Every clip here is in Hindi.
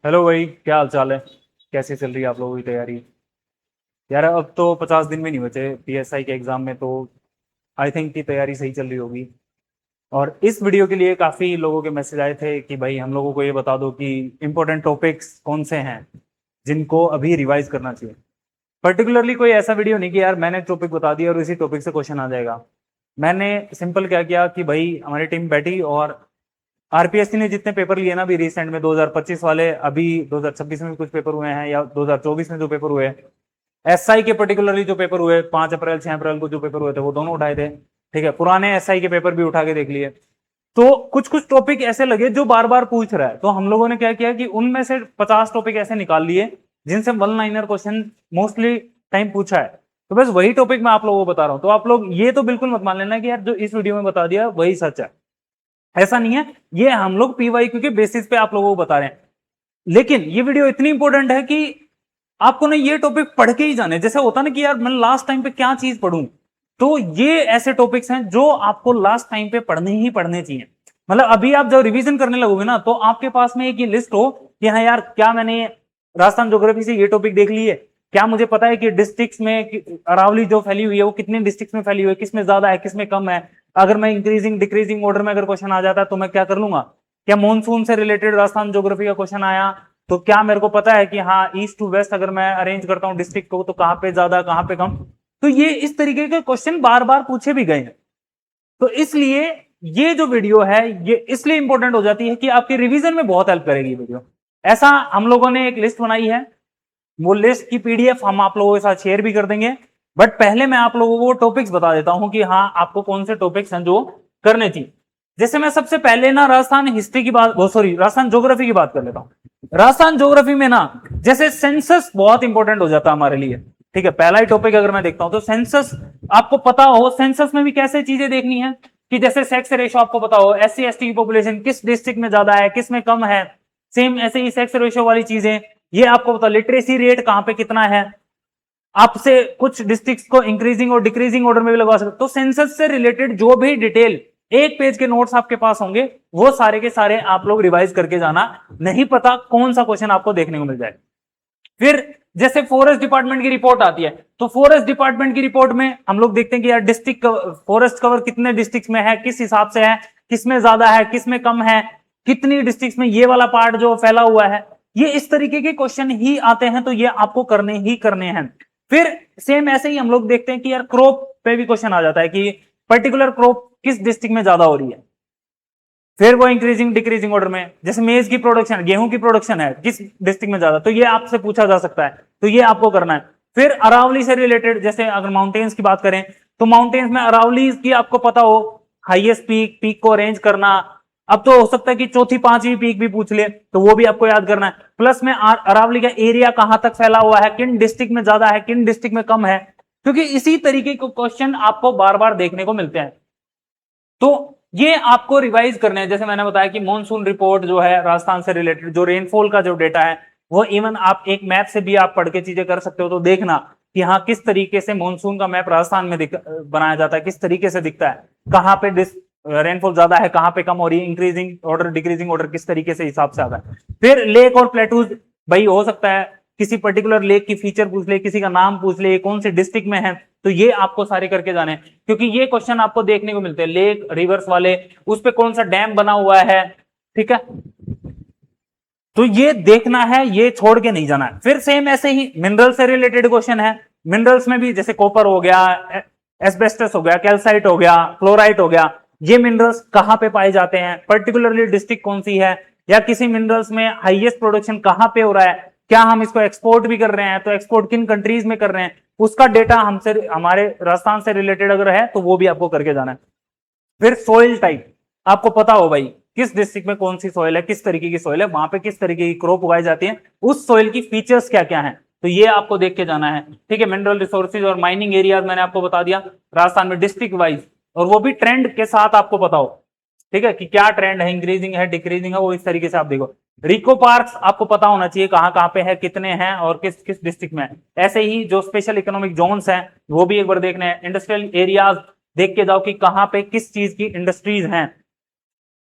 हेलो भाई, क्या हाल चाल है। कैसे चल रही है आप लोगों की तैयारी। यार अब तो 50 दिन भी नहीं बचे पीएसआई के एग्जाम में, तो आई थिंक की तैयारी सही चल रही होगी। और इस वीडियो के लिए काफ़ी लोगों के मैसेज आए थे कि भाई हम लोगों को ये बता दो कि इंपॉर्टेंट टॉपिक्स कौन से हैं जिनको अभी रिवाइज करना चाहिए। पर्टिकुलरली कोई ऐसा वीडियो नहीं कि यार मैंने टॉपिक बता दिया और इसी टॉपिक से क्वेश्चन आ जाएगा। मैंने सिंपल क्या किया कि भाई हमारी टीम बैठी और आरपीएससी ने जितने पेपर लिए ना अभी रिसेंट में 2025 वाले, अभी 2026 में भी कुछ पेपर हुए हैं या 2024 में जो पेपर हुए, एसआई के पर्टिकुलरली जो पेपर हुए 5 अप्रैल 6 अप्रैल को जो पेपर हुए थे वो दोनों उठाए थे। ठीक है, पुराने एसआई के पेपर भी उठा के देख लिए। तो कुछ कुछ टॉपिक ऐसे लगे जो बार बार पूछ रहा है, तो हम लोगों ने क्या किया कि उनमें से 50 टॉपिक ऐसे निकाल लिए जिनसे one liner question mostly time पूछा है। तो बस वही टॉपिक मैं आप लोगों को बता रहा हूं, तो आप लोग ये तो बिल्कुल मत मान लेना कि यार जो इस वीडियो में बता दिया वही सच है। ऐसा नहीं है, ये हम लोग पीवाईक्यू के बेसिस पे आप लोगों को बता रहे हैं। लेकिन ये वीडियो इतनी इंपॉर्टेंट है कि आपको ना ये टॉपिक पढ़ के ही जाने। जैसे होता ना कि यार मैं लास्ट टाइम पे क्या चीज पढ़ूं, तो ये ऐसे टॉपिक्स हैं जो आपको लास्ट टाइम पे पढ़ने ही पढ़ने चाहिए। मतलब अभी आप जब रिवीजन करने लगोगे ना, तो आपके पास में एक ये लिस्ट हो कि हाँ यार, क्या मैंने राजस्थान ज्योग्राफी से ये टॉपिक देख ली है, क्या मुझे पता है कि डिस्ट्रिक्ट्स में अरावली जो फैली हुई है वो कितने डिस्ट्रिक्ट्स में फैली हुई है, किसमें ज्यादा है किसमें कम है। अगर मैं इंक्रीजिंग डिक्रीजिंग ऑर्डर में अगर क्वेश्चन आ जाता है तो मैं क्या कर लूंगा। क्या मॉनसून से रिलेटेड राजस्थान ज्योग्राफी का क्वेश्चन आया तो क्या मेरे को पता है कि हाँ ईस्ट टू वेस्ट अगर मैं अरेंज करता हूँ डिस्ट्रिक्ट को तो कहाँ पे ज्यादा कहाँ पे कम। तो ये इस तरीके के क्वेश्चन बार बार पूछे भी गए हैं। तो इसलिए ये जो वीडियो है ये इसलिए इंपॉर्टेंट हो जाती है कि आपके रिवीजन में बहुत हेल्प करेगी वीडियो। ऐसा हम लोगों ने एक लिस्ट बनाई है, वो लिस्ट की पीडीएफ हम आप लोगों के साथ शेयर भी कर देंगे। बट पहले मैं आप लोगों को टॉपिक्स बता देता हूं कि हाँ आपको कौन से टॉपिक्स हैं जो करने चाहिए। जैसे मैं सबसे पहले ना राजस्थान हिस्ट्री की बात, सॉरी राजस्थान ज्योग्राफी की बात कर लेता हूं। राजस्थान ज्योग्राफी में ना जैसे सेंसस बहुत इंपॉर्टेंट हो जाता है हमारे लिए। ठीक है, पहला ही टॉपिक अगर मैं देखता हूं तो सेंसस, आपको पता हो सेंसस में भी कैसे चीजें देखनी है कि जैसे सेक्स रेशो आपको पता हो, एससी एसटी की पॉपुलेशन किस डिस्ट्रिक्ट में ज्यादा है किस में कम है। सेम ऐसे ही सेक्स रेशो वाली चीजें ये आपको पता, लिटरेसी रेट कहां पे कितना है। आपसे कुछ डिस्ट्रिक्ट्स को इंक्रीजिंग और डिक्रीजिंग ऑर्डर में भी लगवा सकते। तो सेंसस से रिलेटेड जो भी डिटेल एक पेज के नोट्स आपके पास होंगे वो सारे के सारे आप लोग रिवाइज करके जाना, नहीं पता कौन सा क्वेश्चन आपको देखने को मिल जाए। फिर जैसे फॉरेस्ट डिपार्टमेंट की रिपोर्ट आती है, तो फॉरेस्ट डिपार्टमेंट की रिपोर्ट में हम लोग देखते हैं कि यार डिस्ट्रिक्ट फॉरेस्ट कवर कितने डिस्ट्रिक्ट में है, किस हिसाब से है, किसमें ज्यादा है किसमें कम है, कितनी डिस्ट्रिक्ट में ये वाला पार्ट जो फैला हुआ है। ये इस तरीके के क्वेश्चन ही आते हैं, तो ये आपको करने ही करने हैं। फिर सेम ऐसे ही हम लोग देखते हैं कि यार क्रॉप पे भी क्वेश्चन आ जाता है कि पर्टिकुलर क्रॉप किस डिस्ट्रिक्ट में ज्यादा हो रही है। फिर वो इंक्रीजिंग डिक्रीजिंग ऑर्डर में, जैसे मेज की प्रोडक्शन, गेहूं की प्रोडक्शन है किस डिस्ट्रिक्ट में ज्यादा, तो ये आपसे पूछा जा सकता है, तो ये आपको करना है। फिर अरावली से रिलेटेड, जैसे अगर माउंटेन्स की बात करें तो माउंटेन्स में अरावली की आपको पता हो, हाईएस्ट पीक, पीक को अरेंज करना। अब तो हो सकता है कि चौथी पांचवी पीक भी पूछ ले, तो वो भी आपको याद करना है। प्लस में अरावली का एरिया कहां तक फैला हुआ है, किन डिस्ट्रिक्ट में ज्यादा है किन डिस्ट्रिक्ट में कम है, क्योंकि इसी तरीके के क्वेश्चन आपको बार बार देखने को मिलते हैं। तो ये आपको रिवाइज करने हैं। जैसे मैंने बताया कि मॉनसून रिपोर्ट जो है राजस्थान से रिलेटेड, जो रेनफॉल का जो डेटा है वो इवन आप एक मैप से भी आप पढ़ के चीजें कर सकते हो। तो देखना कि हाँ किस तरीके से मॉनसून का मैप राजस्थान में बनाया जाता है, किस तरीके से दिखता है, कहाँ पे रेनफॉल ज्यादा है कहाँ पे कम हो रही है, इंक्रीजिंग ऑर्डर डिक्रीजिंग ऑर्डर किस तरीके से हिसाब से आता है। फिर लेक और प्लेटूज, भाई हो सकता है किसी पर्टिकुलर लेक की फीचर पूछ ले, किसी का नाम पूछ ले, कौन से डिस्ट्रिक्ट में है, तो ये आपको सारे करके जाने, क्योंकि ये क्वेश्चन आपको देखने को मिलते हैं। लेक रिवर्स वाले, उस पे कौन सा डैम बना हुआ है, ठीक है, तो ये देखना है, ये छोड़ के नहीं जाना है। फिर सेम ऐसे ही मिनरल से रिलेटेड क्वेश्चन है। मिनरल्स में भी जैसे कॉपर हो गया, एस्बेस्टस हो गया, कैल्साइट हो गया, फ्लोराइट हो गया, ये मिनरल्स कहां पे पाए जाते हैं, पर्टिकुलरली डिस्ट्रिक्ट कौन सी है, या किसी मिनरल्स में हाईएस्ट प्रोडक्शन कहां पे हो रहा है, क्या हम इसको एक्सपोर्ट भी कर रहे हैं तो एक्सपोर्ट किन कंट्रीज में कर रहे हैं, उसका डेटा हमसे हमारे राजस्थान से रिलेटेड अगर है तो वो भी आपको करके जाना है। फिर सोइल टाइप, आपको पता हो भाई किस डिस्ट्रिक्ट में कौन सी सोइल है, किस तरीके की सोइल है, वहां पे किस तरीके की क्रॉप उगाई जाती है, उस सोइल की फीचर्स क्या क्या है, तो ये आपको देख के जाना है। ठीक है, मिनरल रिसोर्सेज और माइनिंग एरियाज मैंने आपको बता दिया राजस्थान में डिस्ट्रिक्ट वाइज, और वो भी ट्रेंड के साथ आपको पता हो। ठीक है, कि क्या ट्रेंड है, इंक्रीजिंग है डिक्रीजिंग है, वो इस तरीके से आप देखो। रिको पार्क्स आपको पता होना चाहिए कहां कहां पे है, कितने हैं और किस किस डिस्ट्रिक्ट में है। ऐसे ही जो स्पेशल इकोनॉमिक जोन्स हैं वो भी एक बार देखने हैं। इंडस्ट्रियल एरियाज देख के जाओ कि कहां पे किस चीज की इंडस्ट्रीज हैं,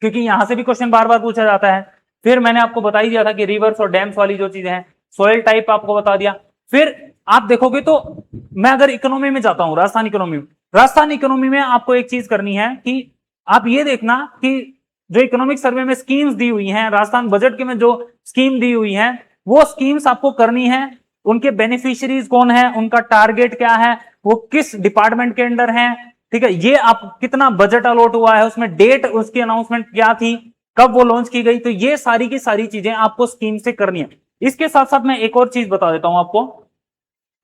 क्योंकि यहां से भी क्वेश्चन बार बार पूछा जाता है। फिर मैंने आपको बता ही दिया था कि रिवर्स और डैम्स वाली जो चीजें हैं, सॉइल टाइप आपको बता दिया। फिर आप देखोगे तो मैं अगर इकोनॉमी में जाता हूं, राजस्थान इकोनॉमी में, राजस्थान इकोनॉमी में आपको एक चीज करनी है कि आप ये देखना कि जो इकोनॉमिक सर्वे में स्कीम्स दी हुई हैं, राजस्थान बजट के में जो स्कीम दी हुई है, वो स्कीम्स आपको करनी है, उनके बेनिफिशियरीज कौन है, उनका टारगेट क्या है, वो किस डिपार्टमेंट के अंडर है, ठीक है, ये आप कितना बजट अलॉट हुआ है, उसमें डेट उसकी अनाउंसमेंट क्या थी, कब वो लॉन्च की गई, तो ये सारी की सारी चीजें आपको स्कीम से करनी है। इसके साथ साथ मैं एक और चीज बता देता हूं आपको,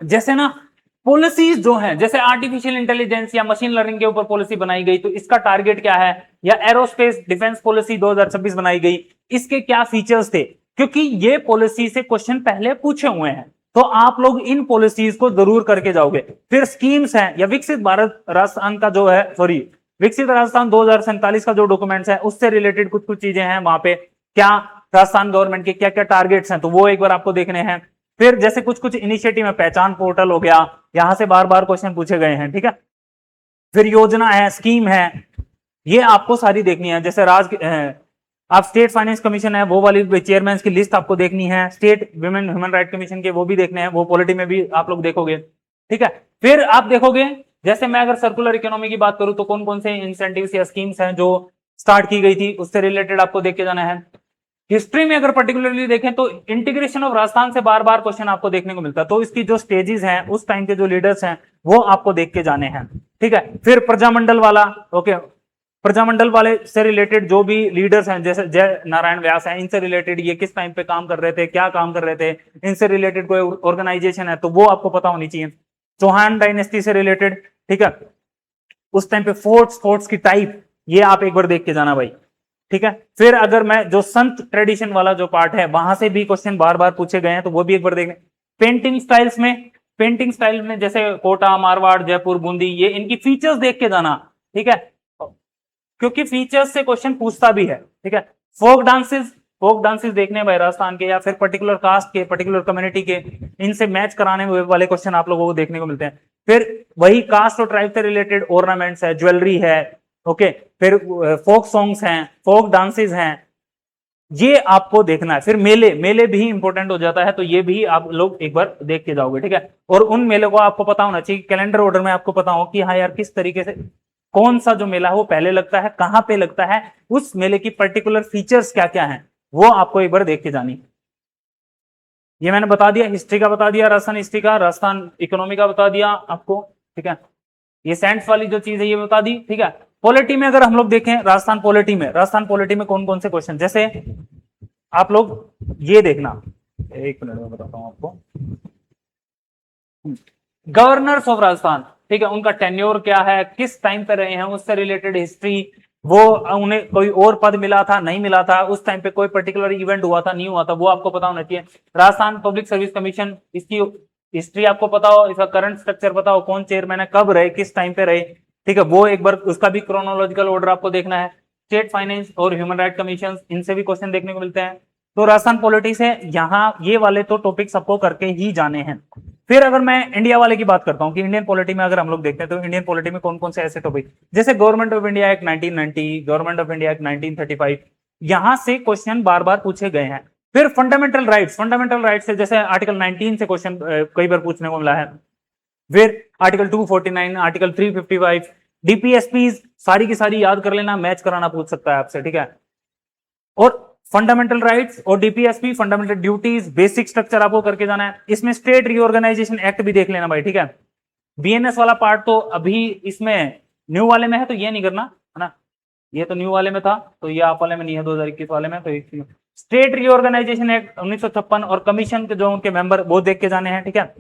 जैसे ना पॉलिसीज जो है, जैसे आर्टिफिशियल इंटेलिजेंस या मशीन लर्निंग के ऊपर पॉलिसी बनाई गई, तो इसका टारगेट क्या है, या एरोस्पेस डिफेंस पॉलिसी 2026 बनाई गई, इसके क्या फीचर्स थे, क्योंकि ये पॉलिसी से क्वेश्चन पहले पूछे हुए हैं, तो आप लोग इन पॉलिसीज को जरूर करके जाओगे। फिर स्कीम्स हैं, या विकसित भारत राजस्थान का जो है, सॉरी, विकसित राजस्थान 2047 का जो डॉक्यूमेंट्स है, उससे रिलेटेड कुछ कुछ चीजें हैं वहां पे, क्या राजस्थान गवर्नमेंट के क्या क्या टारगेट्स हैं, तो वो एक बार आपको देखने हैं। फिर जैसे कुछ कुछ इनिशिएटिव है, पहचान पोर्टल हो गया, यहां से बार बार क्वेश्चन पूछे गए हैं, ठीक है। फिर योजना है, स्कीम है, ये आपको सारी देखनी है। जैसे आप स्टेट फाइनेंस कमीशन है, वो वाली चेयरमैन की लिस्ट आपको देखनी है, state women human right commission के वो भी देखने हैं, वो पॉलिटी में भी आप लोग देखोगे, ठीक है। फिर आप देखोगे, जैसे मैं अगर सर्कुलर इकोनॉमी की बात करूं, तो कौन कौन से इंसेंटिव्स या स्कीम्स हैं जो स्टार्ट की गई थी, उससे रिलेटेड आपको देख के जाना है। हिस्ट्री में अगर पर्टिकुलरली देखें तो इंटीग्रेशन ऑफ राजस्थान से बार बार क्वेश्चन आपको देखने को मिलता है, तो इसकी जो स्टेजेस हैं, उस टाइम के जो लीडर्स हैं, वो आपको देख के जाने हैं, ठीक है। फिर प्रजामंडल वाला, ओके, प्रजामंडल वाले से रिलेटेड जो भी लीडर्स हैं, जैसे जय नारायण व्यास हैं, इनसे रिलेटेड ये किस टाइम पे काम कर रहे थे, क्या काम कर रहे थे, इनसे रिलेटेड कोई ऑर्गेनाइजेशन है तो वो आपको पता होनी चाहिए। चौहान डायनेस्टी से रिलेटेड, ठीक है, उस टाइम पे फोर्ट्स की टाइप, ये आप एक बार देख के जाना भाई, ठीक है। फिर अगर मैं जो संत ट्रेडिशन वाला जो पार्ट है, वहां से भी क्वेश्चन बार बार पूछे गए हैं, तो वो भी एक बार देखें। पेंटिंग स्टाइल में जैसे कोटा, मारवाड़, जयपुर, बूंदी, ये इनकी फीचर्स देख के जाना, ठीक है, क्योंकि फीचर्स से क्वेश्चन पूछता भी है, ठीक है। फोक डांसेस देखने भाई राजस्थान के, या फिर पर्टिकुलर कास्ट के, पर्टिकुलर कम्युनिटी के, इनसे मैच कराने वाले क्वेश्चन आप लोगों को देखने को मिलते हैं। फिर वही कास्ट और ट्राइब से रिलेटेड ऑर्नामेंट्स है, ज्वेलरी है, ओके, फिर फोक सॉन्ग्स हैं, फोक डांसेस हैं, ये आपको देखना है। फिर मेले भी इंपॉर्टेंट हो जाता है, तो ये भी आप लोग एक बार देख के जाओगे, ठीक है। और उन मेले को आपको पता होना चाहिए, कैलेंडर ऑर्डर में आपको पता हो कि हाँ यार, किस तरीके से कौन सा जो मेला है वो पहले लगता है, कहां पे लगता है, उस मेले की पर्टिकुलर फीचर्स क्या क्या है, वो आपको एक बार देख के जानी। ये मैंने बता दिया, हिस्ट्री का बता दिया, राजस्थान हिस्ट्री का, राजस्थान इकोनॉमी का बता दिया आपको, ठीक है। ये साइंस वाली जो चीज है ये बता दी, ठीक है। पॉलिटी में अगर हम लोग देखें, राजस्थान पॉलिटी में कौन कौन से क्वेश्चन, जैसे आप लोग ये देखना, एक मिनट में बताता हूं आपको। गवर्नर्स ऑफ राजस्थान, ठीक है, उनका टेन्योर क्या है, किस टाइम पे रहे हैं, उससे रिलेटेड हिस्ट्री, वो उन्हें कोई और पद मिला था, नहीं मिला था, उस टाइम पे कोई पर्टिकुलर इवेंट हुआ था, नहीं हुआ था, वो आपको पता होना चाहिए। राजस्थान पब्लिक सर्विस कमीशन, इसकी हिस्ट्री आपको पता हो, इसका करंट स्ट्रक्चर पता हो, कौन चेयरमैन है, कब रहे, किस टाइम पे रहे, ठीक है, वो एक बार उसका भी क्रोनोलॉजिकल ऑर्डर आपको देखना है। स्टेट फाइनेंस और ह्यूमन राइट कमीशन, इनसे भी क्वेश्चन देखने को मिलते हैं। तो राजस्थान पॉलिटिक्स है, यहाँ ये वाले तो टॉपिक सबको करके ही जाने हैं। फिर अगर मैं इंडिया वाले की बात करता हूँ कि इंडियन पॉलिटी में अगर हम लोग देखते हैं, तो इंडियन पॉलिटी में कौन कौन से ऐसे टॉपिक, जैसे government of India act 1990, government of India act 1935, यहां से क्वेश्चन बार बार पूछे गए हैं। फिर फंडामेंटल राइट्स से जैसे आर्टिकल 19 से क्वेश्चन कई बार पूछने को मिला है। फिर आर्टिकल 249, आर्टिकल 355, डीपीएसपी सारी की सारी याद कर लेना, मैच कराना पूछ सकता है आपसे, ठीक है। और फंडामेंटल राइट्स और DPSP, fundamental duties, basic structure आपको करके जाना है। इसमें स्टेट रीऑर्गेनाइजेशन एक्ट भी देख लेना भाई, ठीक है। बीएनएस वाला पार्ट तो अभी इसमें न्यू वाले में है, तो ये नहीं करना है ना, ये तो न्यू वाले में था, तो ये आप वाले में नहीं है, 2021 वाले में। तो स्टेट रीऑर्गेनाइजेशन एक्ट 1956 और कमीशन के जो उनके मेंबर, वो देख के जाने हैं, ठीक है।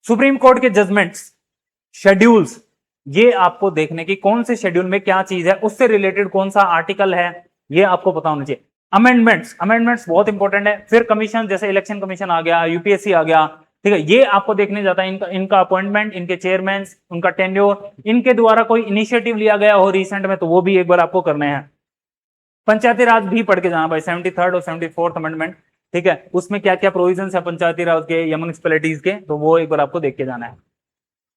सुप्रीम कोर्ट के जजमेंट्स, शेड्यूल्स, ये आपको देखने की कौन से शेड्यूल में क्या चीज है, उससे रिलेटेड कौन सा आर्टिकल है, ये आपको पता होना चाहिए। अमेंडमेंट्स बहुत इंपॉर्टेंट है। फिर कमीशन, जैसे इलेक्शन कमीशन आ गया, यूपीएससी आ गया, ठीक है, ये आपको देखने जाता है। इनका अपॉइंटमेंट, इनके चेयरमैन, उनका टेन्योर, इनके द्वारा कोई इनिशिएटिव लिया गया हो रिसेंट में, तो वो भी एक बार आपको करने हैं। पंचायती राज भी पढ़ के जाना भाई, 73rd और 74th अमेंडमेंट, ठीक है, उसमें क्या क्या प्रोविजन है पंचायती राज के या म्युनिसिपैलिटीज के, तो वो एक बार आपको देख के जाना है।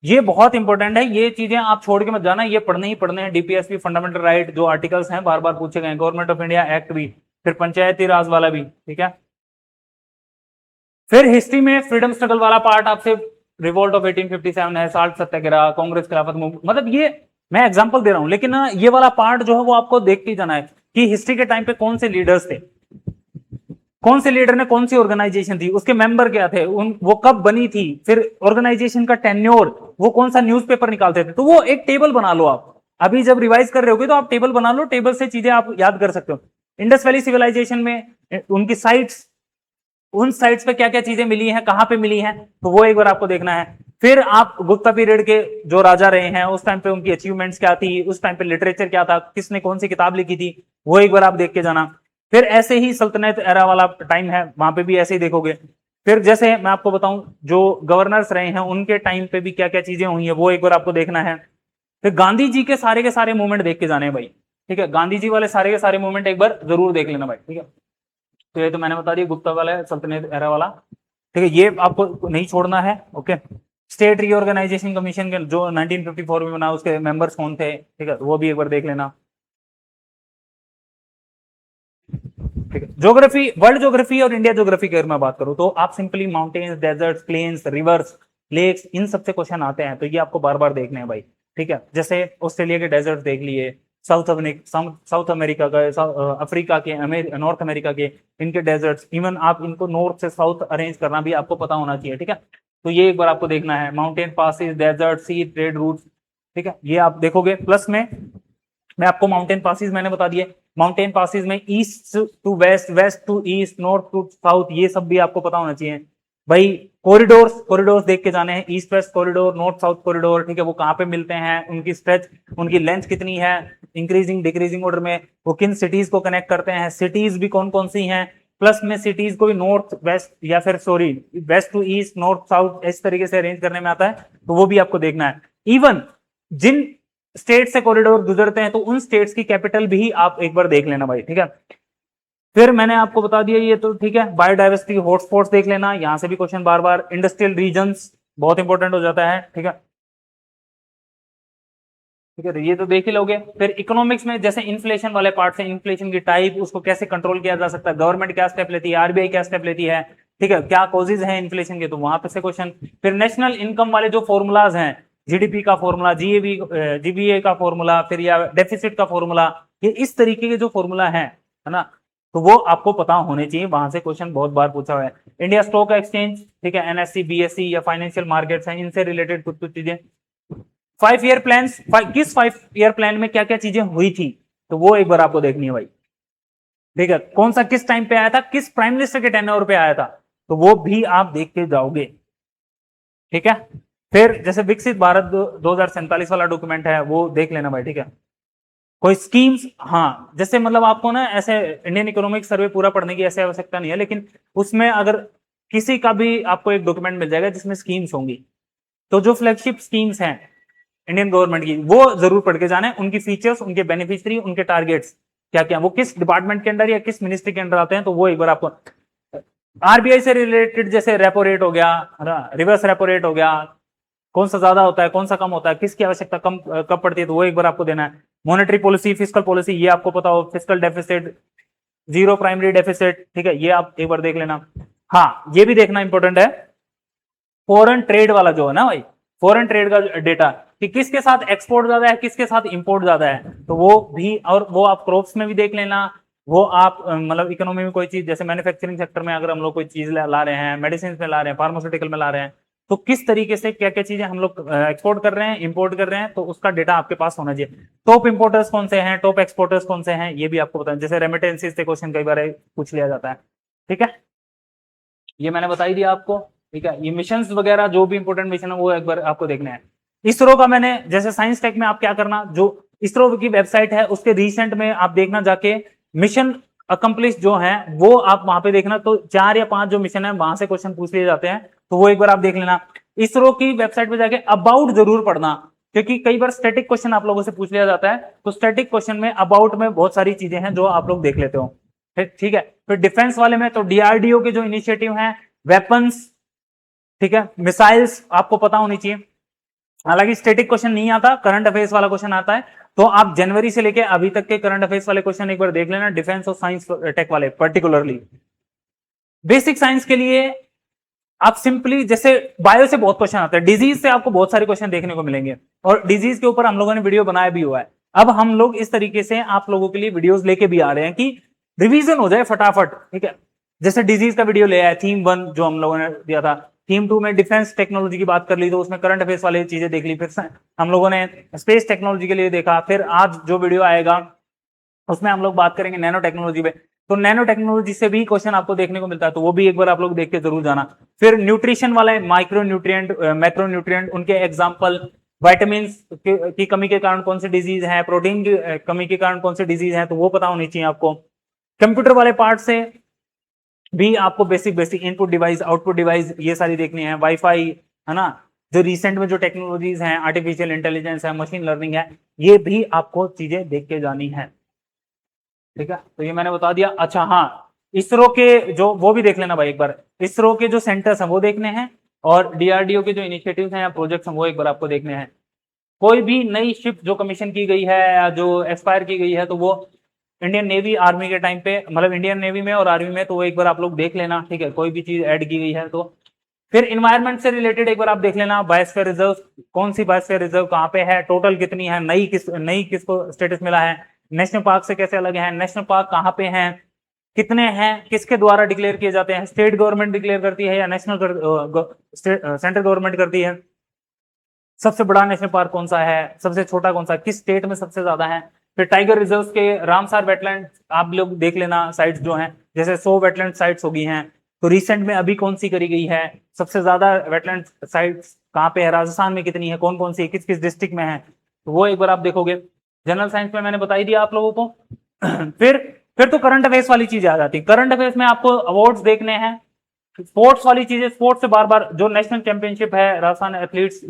ये बहुत इंपॉर्टेंट है, ये चीजें आप छोड़ के मत जाना, ये पढ़ने ही पढ़ने हैं। डीपीएसपी, फंडामेंटल राइट जो आर्टिकल्स हैं बार बार पूछे गए, गवर्नमेंट ऑफ इंडिया एक्ट भी, फिर पंचायती राज वाला भी, ठीक है। फिर हिस्ट्री में फ्रीडम स्ट्रगल वाला पार्ट आपसे रिवोल्ट ऑफ 1857 है, साल्ट सत्याग्रह, कांग्रेस खिलाफत मूवमेंट, मतलब ये मैं एग्जांपल दे रहा हूं, लेकिन ये वाला पार्ट जो है वो आपको देख के जाना है कि हिस्ट्री के टाइम पे कौन से लीडर्स थे, कौन से लीडर ने कौन सी ऑर्गेनाइजेशन थी, उसके मेंबर क्या थे, वो कब बनी थी, फिर ऑर्गेनाइजेशन का टेन्योर, वो कौन सा न्यूज़पेपर निकालते थे। तो वो एक टेबल बना लो आप, अभी जब रिवाइज कर रहे होगे तो आप टेबल बना लो, टेबल से चीजें आप याद कर सकते हो। इंडस वैली सिविलाइजेशन में उनकी साइट्स, उन साइट्स पे क्या क्या चीजें मिली हैं, कहां पे मिली हैं, तो वो एक बार आपको देखना है। फिर आप गुप्ता पीरियड के जो राजा रहे हैं उस टाइम पे उनकी अचीवमेंट्स क्या थी, उस टाइम पे लिटरेचर क्या था, किसने कौन सी किताब लिखी थी, वो एक बार आप देख के जाना। फिर ऐसे ही सल्तनत एरा वाला टाइम है, वहां पे भी ऐसे ही देखोगे। फिर जैसे मैं आपको बताऊं जो गवर्नर्स रहे हैं उनके टाइम पे भी क्या क्या चीजें हुई है, वो एक बार आपको देखना है। फिर गांधी जी के सारे मूवमेंट देख के जाने हैं भाई, ठीक है। गांधी जी वाले सारे के सारे मूवमेंट एक बार जरूर देख लेना भाई, ठीक है। तो ये तो मैंने बता दिया गुप्ता वाला, सल्तनत एरा वाला, ठीक है, ये आपको नहीं छोड़ना है। ओके, स्टेट रीऑर्गेनाइजेशन कमीशन के जो 1954 में बना, उसके मेंबर्स कौन थे, ठीक है, वो भी एक बार देख लेना, ठीक है। ज्योग्राफी, वर्ल्ड ज्योग्राफी और इंडिया ज्योग्राफी की अगर मैं बात करूं तो आप simply mountains, deserts, plains, rivers, lakes, इन सबसे क्वेश्चन आते हैं, तो ये आपको बार बार देखने हैं भाई, ठीक है। जैसे ऑस्ट्रेलिया के डेजर्ट देख लिए, साउथ अमेरिका का, अफ्रीका के, नॉर्थ अमेरिका के, इनके डेजर्ट्स, इवन आप इनको नॉर्थ से साउथ अरेंज करना भी आपको पता होना चाहिए, ठीक है। तो ये एक बार आपको देखना है, माउंटेन पासिस, डेजर्ट, सी, ट्रेड रूट्स, ठीक है, ये आप देखोगे। प्लस में मैं आपको माउंटेन पासिस मैंने बता दिए, माउंटेन पासिस में east to west, west to east, north to south, ये सब भी आपको पता होना चाहिए भाई। कॉरिडोर्स, कॉरिडोर्स देख के जाने हैं, east west corridor, north south corridor, ठीक है, वो कहाँ पे मिलते हैं, उनकी स्ट्रेच, उनकी लेंथ कितनी है, इंक्रीजिंग डिक्रीजिंग ऑर्डर में, वो किन सिटीज को कनेक्ट करते हैं, सिटीज भी कौन कौन सी हैं। प्लस में सिटीज को भी नॉर्थ वेस्ट या फिर sorry west to east, north south, इस तरीके से अरेंज करने में आता है, तो वो भी आपको देखना है। इवन जिन स्टेट से कॉरिडोर गुजरते हैं तो उन स्टेट्स की कैपिटल भी आप एक बार देख लेना भाई, ठीक है। फिर मैंने आपको बता दिया ये तो ठीक है, बायोडाइवर्सिटी हॉटस्पॉट्स देख लेना, यहां से भी क्वेश्चन बार बार, इंडस्ट्रियल रीजन्स बहुत इंपॉर्टेंट हो जाता है, ठीक है, ठीक है, तो ये तो देख ही लोगे। फिर इकोनॉमिक्स में जैसे इन्फ्लेशन वाले पार्ट से, इन्फ्लेशन की टाइप, उसको कैसे कंट्रोल किया जा सकता है, गवर्नमेंट क्या स्टेप लेती है, आरबीआई क्या स्टेप लेती है, ठीक है, क्या कॉजेज हैं इन्फ्लेशन के, तो वहां पे से क्वेश्चन। फिर नेशनल इनकम वाले जो फॉर्मूलाज हैं, जीडीपी का फॉर्मूला, जीबीए का फॉर्मूला, फिर या डेफिसिट का फॉर्मूला, ये इस तरीके के जो फॉर्मूला है ना, तो वो आपको पता होने चाहिए, वहां से क्वेश्चन बहुत बार पूछा हुआ है। इंडिया स्टॉक एक्सचेंज, ठीक है, एनएससी, बीएससी या फाइनेंशियल मार्केट्स हैं, इनसे रिलेटेड कुछ कुछ चीजें। 5 ईयर प्लान, किस 5 ईयर प्लान में क्या क्या चीजें हुई थी, तो वो एक बार आपको देखनी है भाई, ठीक है। कौन सा किस टाइम पे आया था, किस प्राइम मिनिस्टर के टेन्योर पे आया था, तो वो भी आप देख के जाओगे, ठीक है। फिर जैसे विकसित भारत 2047 वाला डॉक्यूमेंट है, वो देख लेना भाई, ठीक है। कोई स्कीम्स, हाँ, जैसे मतलब आपको ना ऐसे इंडियन इकोनॉमिक सर्वे पूरा पढ़ने की ऐसे आवश्यकता नहीं है, लेकिन उसमें अगर किसी का भी आपको एक डॉक्यूमेंट मिल जाएगा जिसमें स्कीम्स होंगी, तो जो फ्लैगशिप स्कीम्स हैं इंडियन गवर्नमेंट की, वो जरूर पढ़ के जाना है, उनकी फीचर्स, उनके बेनिफिशियरी, उनके टारगेट्स क्या क्या, वो किस डिपार्टमेंट के अंडर या किस मिनिस्ट्री के अंडर आते हैं, तो वो एक बार आपको। आरबीआई से रिलेटेड जैसे रेपो रेट हो गया, रिवर्स रेपो रेट हो गया, कौन सा ज्यादा होता है, कौन सा कम होता है, किसकी आवश्यकता कम कब पड़ती है, तो वो एक बार आपको देना है। मॉनेटरी पॉलिसी, फिस्कल पॉलिसी, ये आपको पता हो, fiscal deficit, zero primary deficit, ठीक है, ये आप एक बार देख लेना। हाँ, ये भी देखना इंपॉर्टेंट है, फॉरेन ट्रेड वाला जो है ना भाई, फॉरेन ट्रेड का डेटा, कि किसके साथ एक्सपोर्ट ज्यादा है, किसके साथ इंपोर्ट ज्यादा है, तो वो भी, और वो आप क्रॉप्स में भी देख लेना, वो आप मतलब इकोनॉमी में कोई चीज, जैसे मैन्युफैक्चरिंग सेक्टर में अगर हम लोग कोई चीज ला रहे हैं, मेडिसिन में ला रहे हैं, फार्मास्यूटिकल में ला रहे हैं, तो किस तरीके से क्या क्या चीजें हम लोग एक्सपोर्ट कर रहे हैं, इंपोर्ट कर रहे हैं, तो उसका डेटा आपके पास होना चाहिए। टॉप इंपोर्टर्स कौन से हैं, टॉप एक्सपोर्टर्स कौन से हैं, ये भी आपको पता है। जैसे रेमिटेंसेस से क्वेश्चन कई बार पूछ लिया जाता है, ठीक है, ये मैंने बता ही दिया आपको, ठीक है। ये मिशन वगैरह जो भी इंपोर्टेंट मिशन है वो एक बार आपको देखना है। इसरो का मैंने, जैसे साइंस टेक में आप क्या करना, जो इसरो की वेबसाइट है उसके रिसेंट में आप देखना जाके, मिशन अकम्प्लिश जो है वो आप वहां पे देखना, तो 4 या 5 जो मिशन है वहां से क्वेश्चन पूछ लिए जाते हैं, तो वो एक बार आप देख लेना। इसरो की वेबसाइट पे जाके अबाउट जरूर पढ़ना, क्योंकि कई बार स्टैटिक क्वेश्चन आप लोगों से पूछ लिया जाता है, तो स्टैटिक क्वेश्चन में अबाउट में बहुत सारी चीजें हैं जो आप लोग देख लेते हो, ठीक है। फिर डिफेंस वाले में तो डीआरडीओ के जो इनिशिएटिव हैं, वेपन्स, ठीक है, मिसाइल्स आपको पता होनी चाहिए, हालांकि स्टैटिक क्वेश्चन नहीं आता, करंट अफेयर्स वाला क्वेश्चन आता है। तो आप जनवरी से लेके अभी तक के करंट अफेयर्स वाले क्वेश्चन एक बार देख लेना, डिफेंस और साइंस टेक वाले पर्टिकुलरली। बेसिक साइंस के लिए आप सिंपली, जैसे बायो से बहुत क्वेश्चन आते हैं, डिजीज से आपको बहुत सारे क्वेश्चन देखने को मिलेंगे, और डिजीज के ऊपर हम लोगों ने वीडियो बनाया भी हुआ है। अब हम लोग इस तरीके से आप लोगों के लिए वीडियोस लेके भी आ रहे हैं कि रिवीजन हो जाए फटाफट, ठीक है। जैसे डिजीज का वीडियो ले आए, थीम 1 जो हम लोगों ने दिया था, थीम 2 में डिफेंस टेक्नोलॉजी की बात कर ली, तो उसमें करंट अफेयर्स वाली चीजें देख ली, फिर हम लोगों ने स्पेस टेक्नोलॉजी के लिए देखा, फिर आज जो वीडियो आएगा उसमें हम लोग बात करेंगे नैनो टेक्नोलॉजी पे, तो नैनो टेक्नोलॉजी से भी क्वेश्चन आपको देखने को मिलता है, तो वो भी एक बार आप लोग देख के जरूर जाना। फिर न्यूट्रिशन वाले, माइक्रो न्यूट्रिएंट, मैक्रो न्यूट्रिएंट, उनके एग्जांपल, विटामिन की कमी के कारण कौन सी डिजीज है, प्रोटीन की कमी के कारण कौन सी डिजीज है, तो वो पता होनी चाहिए आपको। कंप्यूटर वाले पार्ट से भी आपको basic input device, output device, ये सारी देखनी है, वाईफाई, है ना, जो रिसेंट में जो टेक्नोलॉजीज हैं, आर्टिफिशियल इंटेलिजेंस है, मशीन लर्निंग है, ये भी आपको चीजें देख के जानी है, ठीक है। तो ये मैंने बता दिया। अच्छा हाँ, इसरो के जो, वो भी देख लेना भाई एक बार, इसरो के जो सेंटर्स हैं वो देखने हैं, और डीआरडीओ के जो इनिशिएटिव्स हैं या प्रोजेक्ट्स हैं वो एक बार आपको देखने हैं। कोई भी नई शिप जो कमीशन की गई है या जो एक्सपायर की गई है, तो वो इंडियन नेवी आर्मी के टाइम पे, मतलब इंडियन नेवी में और आर्मी में, तो वो एक बार आप लोग देख लेना, ठीक है। कोई भी चीज ऐड की गई है तो। फिर इन्वायरमेंट से रिलेटेड एक बार आप देख लेना, बायोस्फीयर रिजर्व, कौन सी बायोस्फीयर रिजर्व कहाँ पे है, टोटल कितनी है, नई किसको स्टेटस मिला है, नेशनल पार्क से कैसे अलग है, नेशनल पार्क कहाँ पे हैं, कितने हैं, किसके द्वारा डिक्लेयर किए जाते हैं, स्टेट गवर्नमेंट डिक्लेयर करती है या नेशनल सेंट्रल गवर्नमेंट करती है, सबसे बड़ा नेशनल पार्क कौन सा है, सबसे छोटा कौन सा, किस स्टेट में सबसे ज्यादा है। फिर टाइगर रिजर्व के रामसार वेटलैंड आप लोग देख लेना, साइट्स जो हैं, जैसे 100 वेटलैंड साइट्स होगी हैं, तो रिसेंट में अभी कौन सी करी गई है, सबसे ज्यादा वेटलैंड साइट्स कहाँ पे है, राजस्थान में कितनी है, कौन कौन सी, किस किस डिस्ट्रिक्ट में है, तो वो एक बार आप देखोगे। जनरल साइंस में मैंने बताई दिया आप लोगों को। फिर तो करंट अफेयर्स वाली चीजें आ जाती है। करंट अफेयर्स में आपको अवार्ड्स देखने हैं, स्पोर्ट्स वाली चीजें, स्पोर्ट्स से बार बार जो नेशनल चैंपियनशिप है, राजस्थान एथलीट्स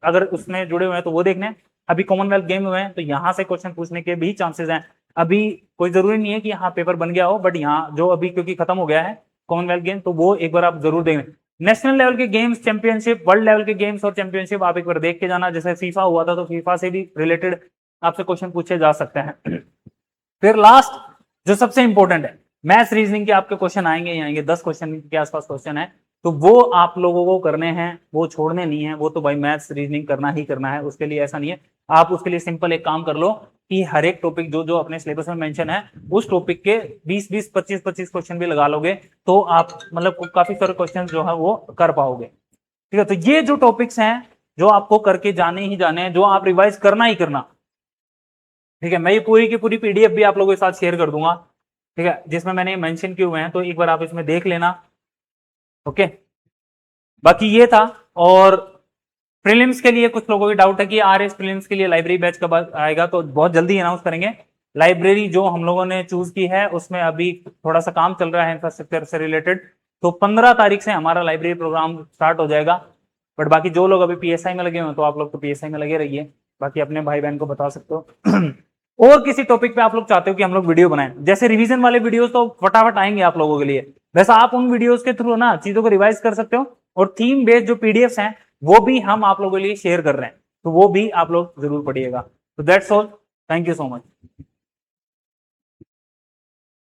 अगर उसमें जुड़े हुए हैं तो वो देखने हैं। अभी कॉमनवेल्थ गेम हुए हैं, तो यहाँ से क्वेश्चन पूछने के भी चांसेस हैं। अभी कोई जरूरी नहीं है कि यहाँ पेपर बन गया हो, बट यहाँ जो अभी क्योंकि खत्म हो गया है कॉमनवेल्थ गेम, तो वो एक बार आप जरूर देखें। नेशनल लेवल के गेम्स, चैंपियनशिप, वर्ल्ड लेवल के गेम्स और चैंपियनशिप आप एक बार देख के जाना। जैसे फीफा हुआ था, तो फीफा से भी रिलेटेड आपसे क्वेश्चन पूछे जा सकते हैं। फिर लास्ट जो सबसे इंपॉर्टेंट है, मैथ्स रीजनिंग के आपके क्वेश्चन आएंगे ही आएंगे, 10 क्वेश्चन के आसपास क्वेश्चन है, तो वो आप लोगों को करने हैं, वो छोड़ने नहीं है, वो तो भाई मैथ्स रीजनिंग करना ही करना है। उसके लिए ऐसा नहीं है, आप उसके लिए सिंपल एक काम कर लो कि हर एक टॉपिक जो जो अपने सिलेबस में मेंशन है, उस टॉपिक के 20-20, 25-25 क्वेश्चन भी लगा लोगे, तो आप मतलब काफी सारे क्वेश्चन जो है वो कर पाओगे, ठीक है। तो ये जो टॉपिक्स हैं जो आपको करके जाने ही जाने हैं, जो आप रिवाइज करना ही करना, ठीक है। मैं ये पूरी की पूरी पीडीएफ भी आप लोगों के साथ शेयर कर दूंगा, ठीक है, जिसमें मैंने मेंशन किए हुए हैं, तो एक बार आप इसमें देख लेना, ओके। बाकी ये था। और प्रीलिम्स के लिए कुछ लोगों की डाउट है कि आरएस प्रीलिम्स के लिए लाइब्रेरी बैच कब आएगा, तो बहुत जल्दी अनाउंस करेंगे। लाइब्रेरी जो हम लोगों ने चूज की है उसमें अभी थोड़ा सा काम चल रहा है इंफ्रास्ट्रक्चर से रिलेटेड, तो 15 तारीख से हमारा लाइब्रेरी प्रोग्राम स्टार्ट हो जाएगा। बट बाकी जो लोग अभी पीएसआई में लगे हुए हैं, तो आप लोग तो पीएसआई में लगे रहिए, बाकी अपने भाई बहन को बता सकते हो। और किसी टॉपिक पे आप लोग चाहते हो कि हम लोग वीडियो बनाएं, जैसे रिवीजन वाले वीडियोस तो फटाफट आएंगे आप लोगों के लिए, वैसा आप उन वीडियोस के थ्रू ना चीजों को रिवाइज कर सकते हो। और थीम बेस्ड जो पीडीएफ्स हैं वो भी हम आप लोगों के लिए शेयर कर रहे हैं, तो वो भी आप लोग जरूर पढ़िएगा। तो that's all, thank you so much.